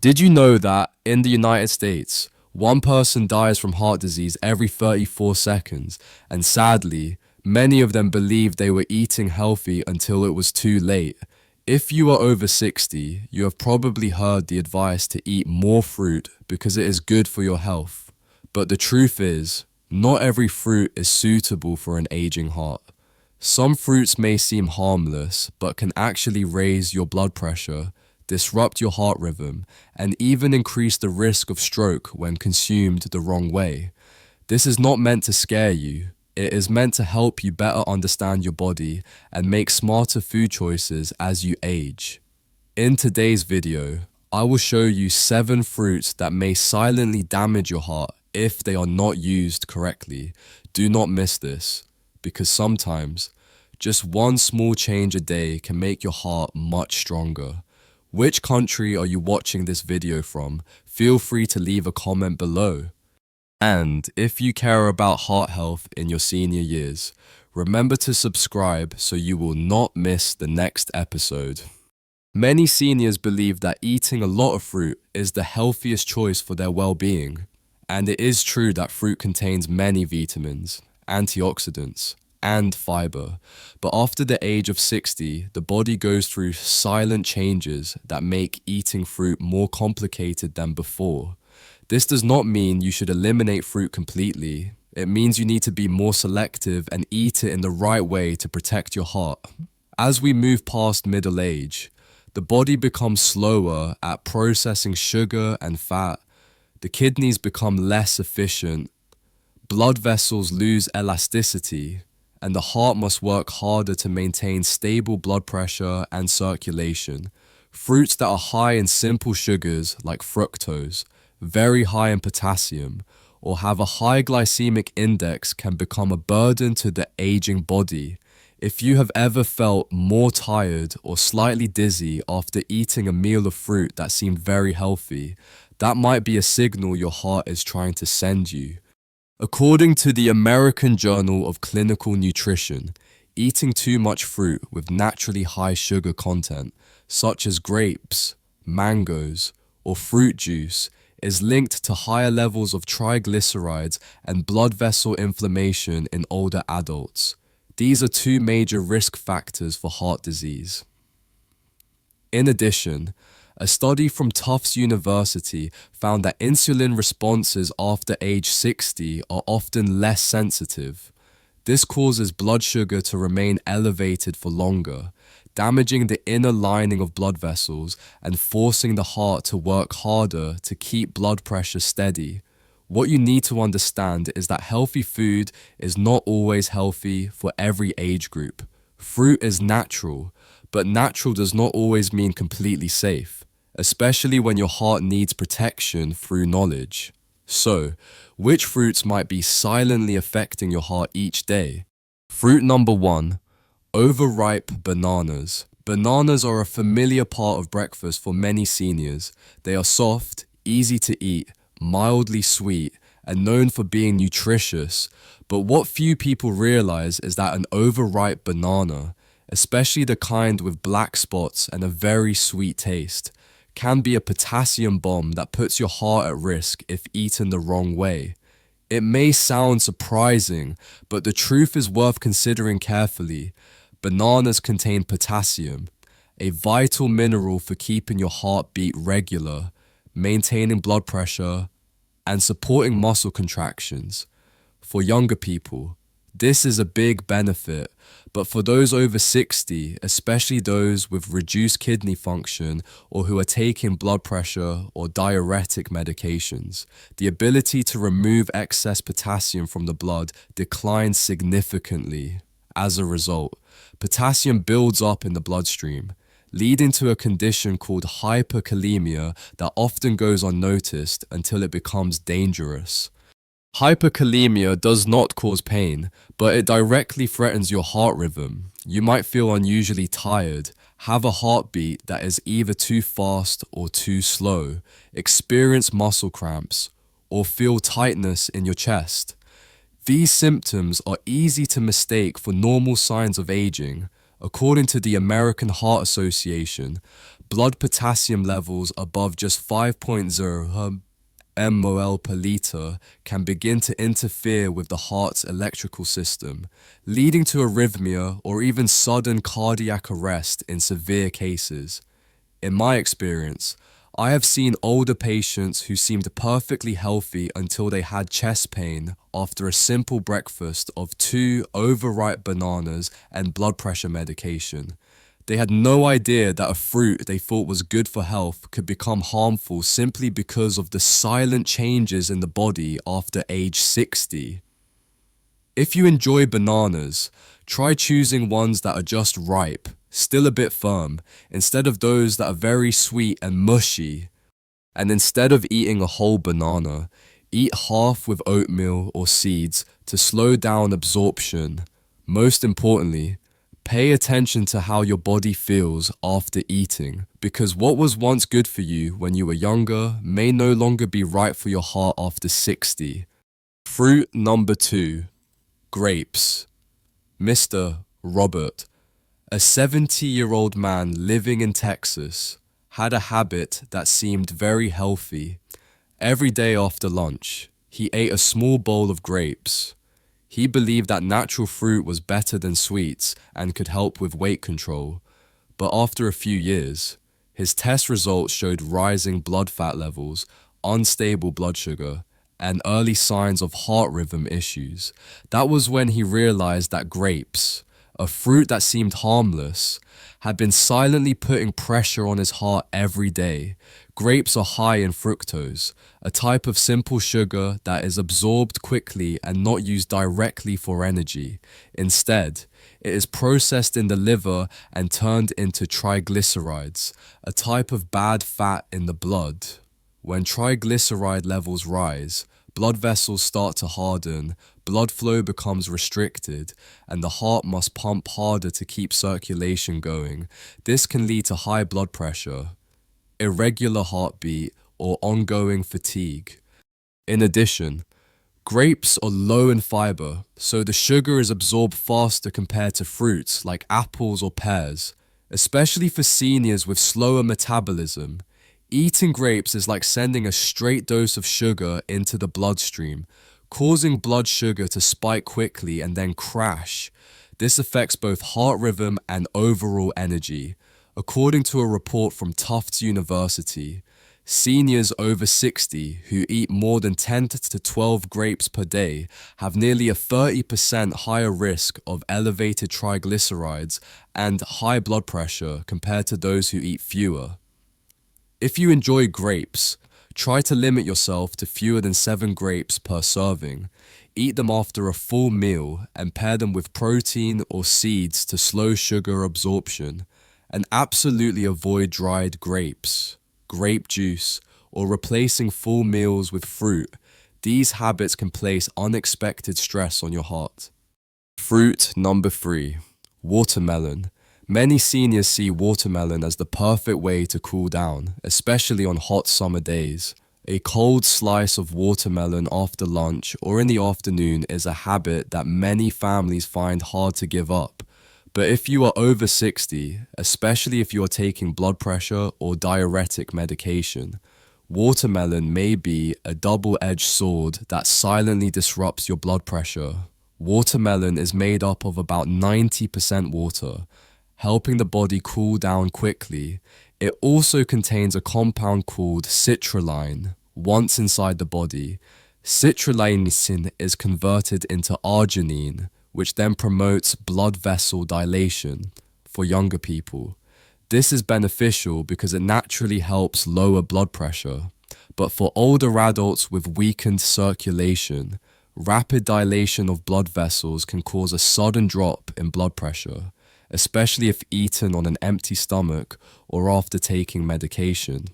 Did you know that in the United States, one person dies from heart disease every 34 seconds, and sadly, many of them believed they were eating healthy until it was too late? If you are over 60, you have probably heard the advice to eat more fruit because it is good for your health. But the truth is, not every fruit is suitable for an aging heart. Some fruits may seem harmless, but can actually raise your blood pressure, disrupt your heart rhythm, and even increase the risk of stroke when consumed the wrong way. This is not meant to scare you. It is meant to help you better understand your body and make smarter food choices as you age. In today's video, I will show you 7 fruits that may silently damage your heart if they are not used correctly. Do not miss this, because sometimes just one small change a day can make your heart much stronger. Which country are you watching this video from? Feel free to leave a comment below. And if you care about heart health in your senior years, remember to subscribe so you will not miss the next episode. Many seniors believe that eating a lot of fruit is the healthiest choice for their well-being. And it is true that fruit contains many vitamins, antioxidants, and fiber. But after the age of 60, the body goes through silent changes that make eating fruit more complicated than before. This does not mean you should eliminate fruit completely. It means you need to be more selective and eat it in the right way to protect your heart. As we move past middle age, the body becomes slower at processing sugar and fat. The kidneys become less efficient. Blood vessels lose elasticity, and the heart must work harder to maintain stable blood pressure and circulation. Fruits that are high in simple sugars like fructose, very high in potassium, or have a high glycemic index can become a burden to the aging body. If you have ever felt more tired or slightly dizzy after eating a meal of fruit that seemed very healthy, that might be a signal your heart is trying to send you. According to the American Journal of Clinical Nutrition, eating too much fruit with naturally high sugar content, such as grapes, mangoes, or fruit juice, is linked to higher levels of triglycerides and blood vessel inflammation in older adults. These are 2 major risk factors for heart disease. In addition, a study from Tufts University found that insulin responses after age 60 are often less sensitive. This causes blood sugar to remain elevated for longer, damaging the inner lining of blood vessels and forcing the heart to work harder to keep blood pressure steady. What you need to understand is that healthy food is not always healthy for every age group. Fruit is natural, but natural does not always mean completely safe, especially when your heart needs protection through knowledge. So, which fruits might be silently affecting your heart each day? Fruit number 1, overripe bananas. Bananas are a familiar part of breakfast for many seniors. They are soft, easy to eat, mildly sweet, and known for being nutritious. But what few people realize is that an overripe banana, especially the kind with black spots and a very sweet taste, can be a potassium bomb that puts your heart at risk if eaten the wrong way. It may sound surprising, but the truth is worth considering carefully. Bananas contain potassium, a vital mineral for keeping your heartbeat regular, maintaining blood pressure, and supporting muscle contractions. For younger people, this is a big benefit, but for those over 60, especially those with reduced kidney function or who are taking blood pressure or diuretic medications, the ability to remove excess potassium from the blood declines significantly. As a result, potassium builds up in the bloodstream, leading to a condition called hyperkalemia that often goes unnoticed until it becomes dangerous. Hyperkalemia does not cause pain, but it directly threatens your heart rhythm. You might feel unusually tired, have a heartbeat that is either too fast or too slow, experience muscle cramps, or feel tightness in your chest. These symptoms are easy to mistake for normal signs of aging, According to the American Heart Association, blood potassium levels above just 5.0 mmol per liter can begin to interfere with the heart's electrical system, leading to arrhythmia or even sudden cardiac arrest in severe cases. In my experience, I have seen older patients who seemed perfectly healthy until they had chest pain after a simple breakfast of 2 overripe bananas and blood pressure medication. They had no idea that a fruit they thought was good for health could become harmful simply because of the silent changes in the body after age 60. If you enjoy bananas, try choosing ones that are just ripe, still a bit firm, instead of those that are very sweet and mushy. And instead of eating a whole banana, eat half with oatmeal or seeds to slow down absorption. Most importantly, pay attention to how your body feels after eating, because what was once good for you when you were younger may no longer be right for your heart after 60. Fruit number 2, grapes. Mr. Robert, a 70-year-old man living in Texas, had a habit that seemed very healthy. Every day after lunch, he ate a small bowl of grapes. He believed that natural fruit was better than sweets and could help with weight control. But after a few years, his test results showed rising blood fat levels, unstable blood sugar, and early signs of heart rhythm issues. That was when he realized that grapes, a fruit that seemed harmless, had been silently putting pressure on his heart every day. Grapes are high in fructose, a type of simple sugar that is absorbed quickly and not used directly for energy. Instead, it is processed in the liver and turned into triglycerides, a type of bad fat in the blood. When triglyceride levels rise, blood vessels start to harden, blood flow becomes restricted, and the heart must pump harder to keep circulation going. This can lead to high blood pressure, irregular heartbeat, or ongoing fatigue. In addition, grapes are low in fiber, so the sugar is absorbed faster compared to fruits like apples or pears, especially for seniors with slower metabolism. Eating grapes is like sending a straight dose of sugar into the bloodstream, causing blood sugar to spike quickly and then crash. This affects both heart rhythm and overall energy. According to a report from Tufts University, seniors over 60 who eat more than 10 to 12 grapes per day have nearly a 30% higher risk of elevated triglycerides and high blood pressure compared to those who eat fewer. If you enjoy grapes, try to limit yourself to fewer than 7 grapes per serving. Eat them after a full meal and pair them with protein or seeds to slow sugar absorption. And absolutely avoid dried grapes, grape juice, or replacing full meals with fruit. These habits can place unexpected stress on your heart. Fruit number 3, watermelon. Many seniors see watermelon as the perfect way to cool down, especially on hot summer days. A cold slice of watermelon after lunch or in the afternoon is a habit that many families find hard to give up. But if you are over 60, especially if you are taking blood pressure or diuretic medication, watermelon may be a double-edged sword that silently disrupts your blood pressure. Watermelon is made up of about 90% water, helping the body cool down quickly. It also contains a compound called citrulline. Once inside the body, citrullinicin is converted into arginine, which then promotes blood vessel dilation for younger people. This is beneficial because it naturally helps lower blood pressure. But for older adults with weakened circulation, rapid dilation of blood vessels can cause a sudden drop in blood pressure, especially if eaten on an empty stomach or after taking medication.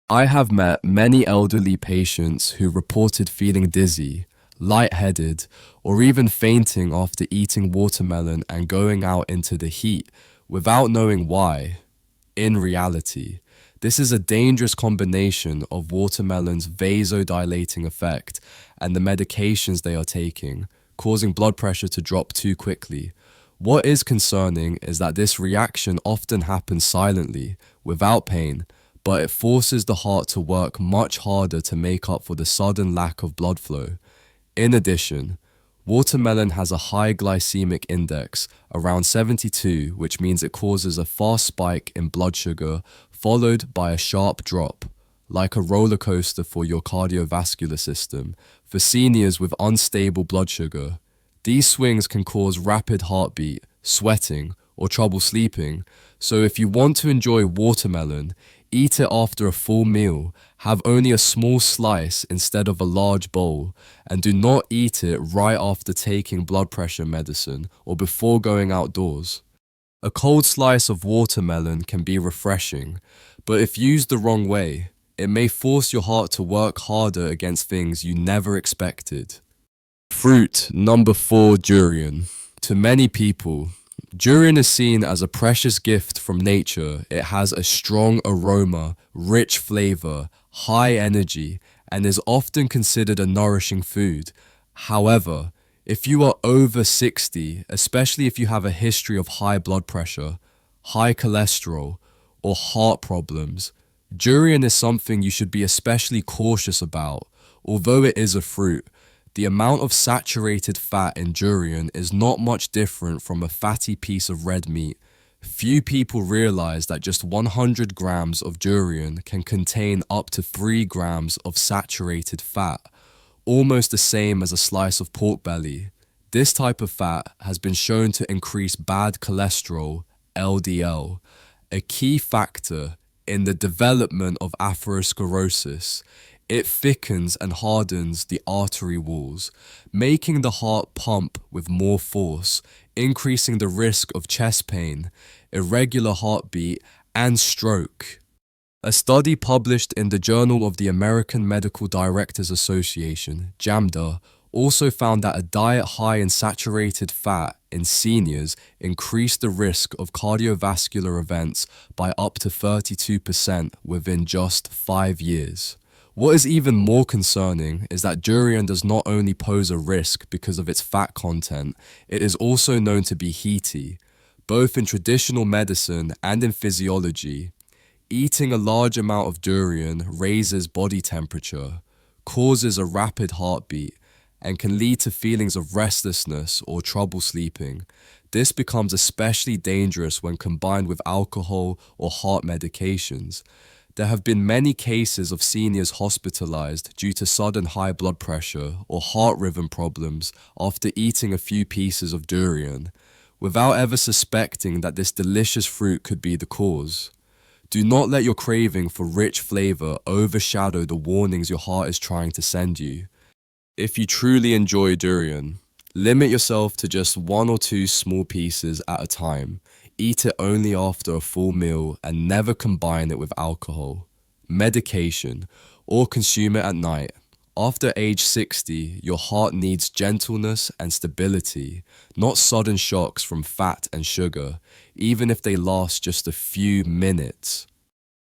I have met many elderly patients who reported feeling dizzy, lightheaded, or even fainting after eating watermelon and going out into the heat without knowing why. In reality, this is a dangerous combination of watermelon's vasodilating effect and the medications they are taking, causing blood pressure to drop too quickly. What is concerning is that this reaction often happens silently, without pain, but it forces the heart to work much harder to make up for the sudden lack of blood flow. In addition, watermelon has a high glycemic index, around 72, which means it causes a fast spike in blood sugar, followed by a sharp drop, like a roller coaster for your cardiovascular system, for seniors with unstable blood sugar. These swings can cause rapid heartbeat, sweating, or trouble sleeping, so if you want to enjoy watermelon, eat it after a full meal, have only a small slice instead of a large bowl, and do not eat it right after taking blood pressure medicine or before going outdoors. A cold slice of watermelon can be refreshing, but if used the wrong way, it may force your heart to work harder against things you never expected. Fruit number 4, durian. To many people, durian is seen as a precious gift from nature. It has a strong aroma, rich flavor, high energy, and is often considered a nourishing food. However, if you are over 60, especially if you have a history of high blood pressure, high cholesterol, or heart problems, durian is something you should be especially cautious about. Although it is a fruit, the amount of saturated fat in durian is not much different from a fatty piece of red meat. Few people realize that just 100 grams of durian can contain up to 3 grams of saturated fat, almost the same as a slice of pork belly. This type of fat has been shown to increase bad cholesterol, LDL, a key factor in the development of atherosclerosis. It thickens and hardens the artery walls, making the heart pump with more force, increasing the risk of chest pain, irregular heartbeat, and stroke. A study published in the Journal of the American Medical Directors Association, JAMDA, also found that a diet high in saturated fat in seniors increased the risk of cardiovascular events by up to 32% within just 5 years. What is even more concerning is that durian does not only pose a risk because of its fat content, it is also known to be heaty. Both in traditional medicine and in physiology, eating a large amount of durian raises body temperature, causes a rapid heartbeat, and can lead to feelings of restlessness or trouble sleeping. This becomes especially dangerous when combined with alcohol or heart medications. There have been many cases of seniors hospitalized due to sudden high blood pressure or heart rhythm problems after eating a few pieces of durian, without ever suspecting that this delicious fruit could be the cause. Do not let your craving for rich flavor overshadow the warnings your heart is trying to send you. If you truly enjoy durian, limit yourself to just 1 or 2 small pieces at a time. Eat it only after a full meal and never combine it with alcohol, medication, or consume it at night. After age 60, your heart needs gentleness and stability, not sudden shocks from fat and sugar, even if they last just a few minutes.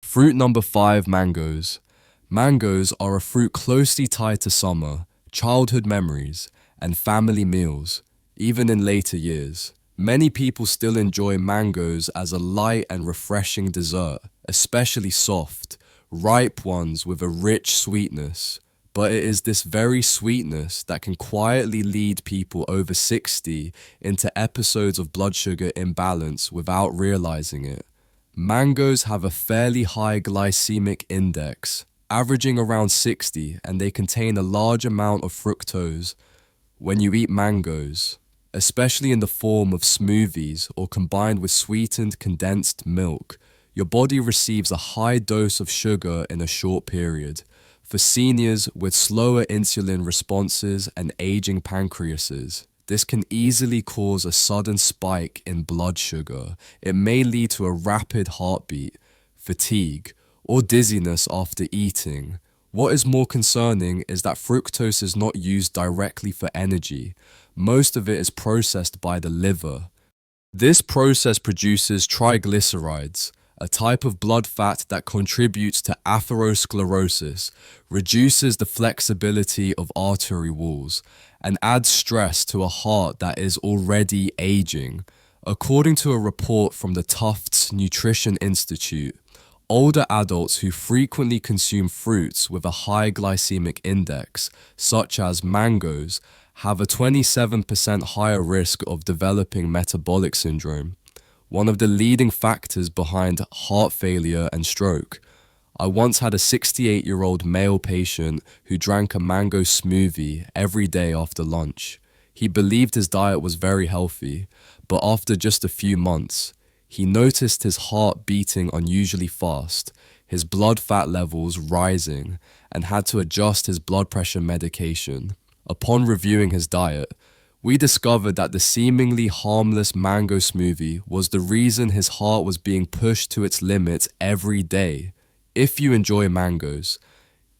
Fruit number 5, mangoes. Mangoes are a fruit closely tied to summer, childhood memories, and family meals, even in later years. Many people still enjoy mangoes as a light and refreshing dessert, especially soft, ripe ones with a rich sweetness. But it is this very sweetness that can quietly lead people over 60 into episodes of blood sugar imbalance without realizing it. Mangoes have a fairly high glycemic index, averaging around 60, and they contain a large amount of fructose. When you eat mangoes, especially in the form of smoothies or combined with sweetened condensed milk, your body receives a high dose of sugar in a short period. For seniors with slower insulin responses and aging pancreases, this can easily cause a sudden spike in blood sugar. It may lead to a rapid heartbeat, fatigue, or dizziness after eating. What is more concerning is that fructose is not used directly for energy. Most of it is processed by the liver. This process produces triglycerides, a type of blood fat that contributes to atherosclerosis, reduces the flexibility of artery walls, and adds stress to a heart that is already aging. According to a report from the Tufts Nutrition Institute, older adults who frequently consume fruits with a high glycemic index, such as mangoes, have a 27% higher risk of developing metabolic syndrome, one of the leading factors behind heart failure and stroke. I once had a 68-year-old male patient who drank a mango smoothie every day after lunch. He believed his diet was very healthy, but after just a few months, he noticed his heart beating unusually fast, his blood fat levels rising, and had to adjust his blood pressure medication. Upon reviewing his diet, we discovered that the seemingly harmless mango smoothie was the reason his heart was being pushed to its limits every day. If you enjoy mangoes,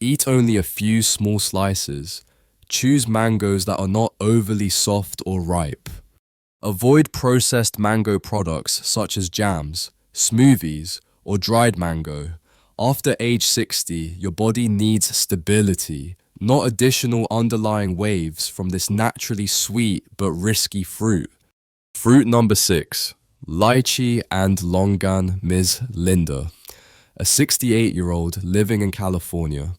eat only a few small slices. Choose mangoes that are not overly soft or ripe. Avoid processed mango products such as jams, smoothies, or dried mango. After age 60, your body needs stability, not additional underlying waves from this naturally sweet but risky fruit. Fruit number 6. Lychee and longan. Ms. Linda, a 68-year-old living in California,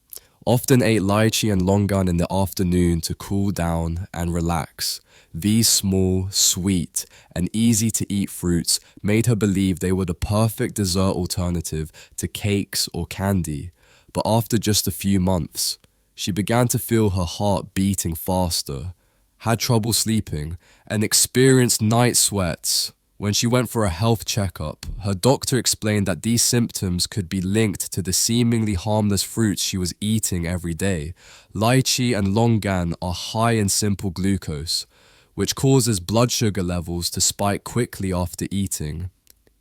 often ate lychee and longan in the afternoon to cool down and relax. These small, sweet, and easy-to-eat fruits made her believe they were the perfect dessert alternative to cakes or candy. But after just a few months, she began to feel her heart beating faster, had trouble sleeping, and experienced night sweats. When she went for a health checkup, her doctor explained that these symptoms could be linked to the seemingly harmless fruits she was eating every day. Lychee and longan are high in simple glucose, which causes blood sugar levels to spike quickly after eating.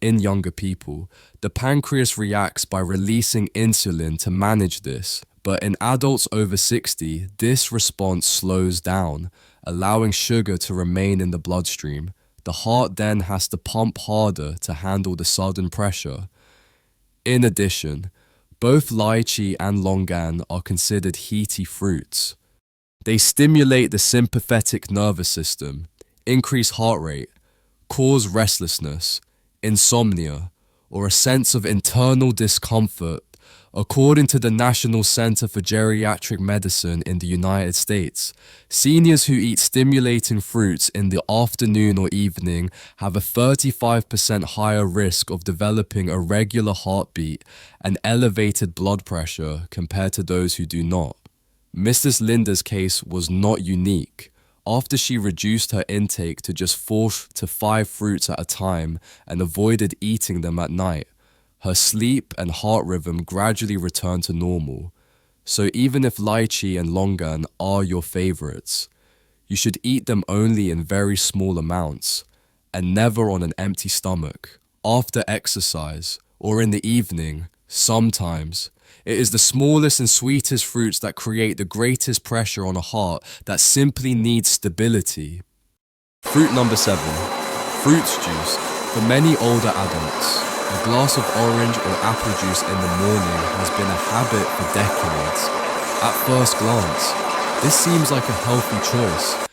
In younger people, the pancreas reacts by releasing insulin to manage this, but in adults over 60, this response slows down, allowing sugar to remain in the bloodstream. The heart then has to pump harder to handle the sudden pressure. In addition, both lychee and longan are considered heaty fruits. They stimulate the sympathetic nervous system, increase heart rate, cause restlessness, insomnia, or a sense of internal discomfort. According to the National Center for Geriatric Medicine in the United States, seniors who eat stimulating fruits in the afternoon or evening have a 35% higher risk of developing irregular heartbeat and elevated blood pressure compared to those who do not. Mrs. Linda's case was not unique. After she reduced her intake to just 4 to 5 fruits at a time and avoided eating them at night, her sleep and heart rhythm gradually returned to normal. So even if lychee and longan are your favorites, you should eat them only in very small amounts and never on an empty stomach. After exercise or in the evening, sometimes. It is the smallest and sweetest fruits that create the greatest pressure on a heart that simply needs stability. Fruit number 7. Fruit juice. For many older adults, a glass of orange or apple juice in the morning has been a habit for decades. At first glance, this seems like a healthy choice.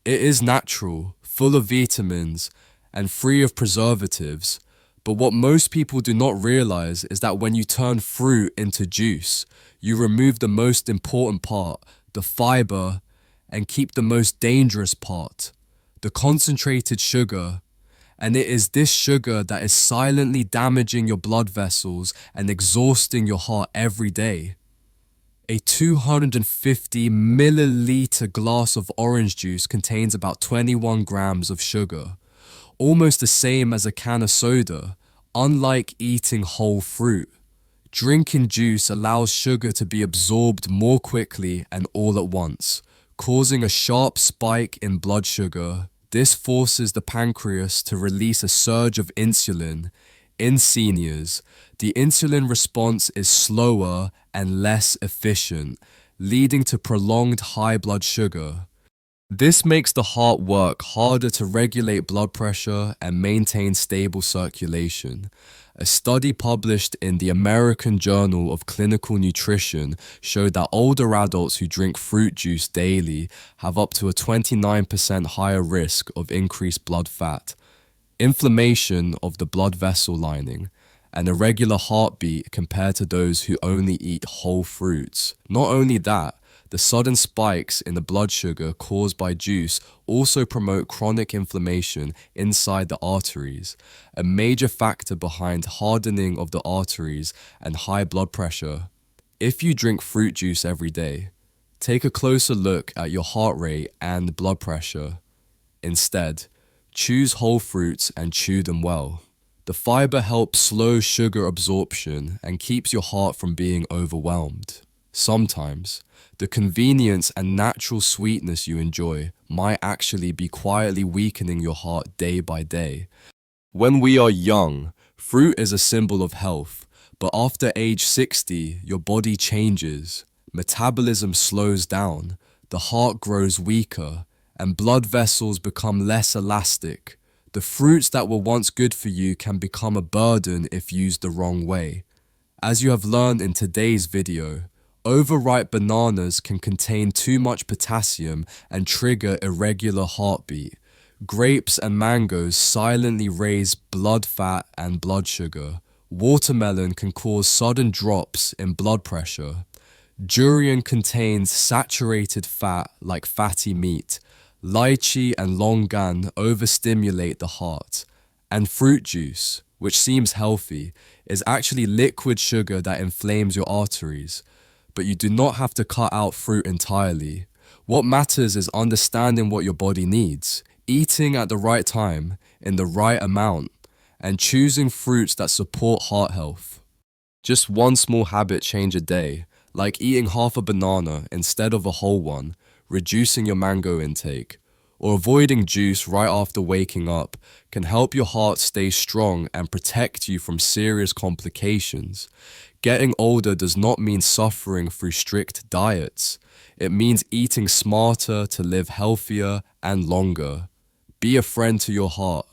It is natural, full of vitamins, and free of preservatives. But what most people do not realize is that when you turn fruit into juice, you remove the most important part, the fiber, and keep the most dangerous part, the concentrated sugar. And it is this sugar that is silently damaging your blood vessels and exhausting your heart every day. A 250 milliliter glass of orange juice contains about 21 grams of sugar, almost the same as a can of soda. Unlike eating whole fruit, drinking juice allows sugar to be absorbed more quickly and all at once, causing a sharp spike in blood sugar. This forces the pancreas to release a surge of insulin. In seniors, the insulin response is slower and less efficient, leading to prolonged high blood sugar. This makes the heart work harder to regulate blood pressure and maintain stable circulation. A study published in the American Journal of Clinical Nutrition showed that older adults who drink fruit juice daily have up to a 29% higher risk of increased blood fat. inflammation of the blood vessel lining, and irregular heartbeat compared to those who only eat whole fruits. Not only that, the sudden spikes in the blood sugar caused by juice also promote chronic inflammation inside the arteries, a major factor behind hardening of the arteries and high blood pressure. If you drink fruit juice every day, take a closer look at your heart rate and blood pressure. Instead, choose whole fruits and chew them well. The fiber helps slow sugar absorption and keeps your heart from being overwhelmed. Sometimes, the convenience and natural sweetness you enjoy might actually be quietly weakening your heart day by day. When we are young, fruit is a symbol of health, but after age 60, your body changes, metabolism slows down, the heart grows weaker, and blood vessels become less elastic. The fruits that were once good for you can become a burden if used the wrong way. As you have learned in today's video, overripe bananas can contain too much potassium and trigger irregular heartbeat. Grapes and mangoes silently raise blood fat and blood sugar. Watermelon can cause sudden drops in blood pressure. Durian contains saturated fat like fatty meat. Lychee and longan overstimulate the heart. And fruit juice, which seems healthy, is actually liquid sugar that inflames your arteries. But you do not have to cut out fruit entirely. What matters is understanding what your body needs, eating at the right time, in the right amount, and choosing fruits that support heart health. Just one small habit change a day, like eating half a banana instead of a whole one, reducing your mango intake, or avoiding juice right after waking up, can help your heart stay strong and protect you from serious complications. Getting older does not mean suffering through strict diets. It means eating smarter to live healthier and longer. Be a friend to your heart.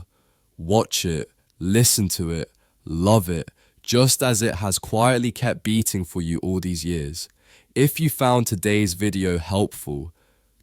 Watch it, listen to it, love it, just as it has quietly kept beating for you all these years. If you found today's video helpful,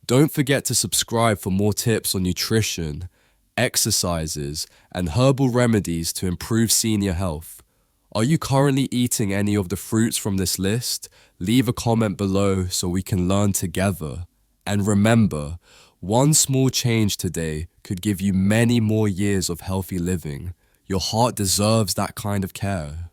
don't forget to subscribe for more tips on nutrition, exercises, and herbal remedies to improve senior health. Are you currently eating any of the fruits from this list? Leave a comment below so we can learn together. And remember, one small change today could give you many more years of healthy living. Your heart deserves that kind of care.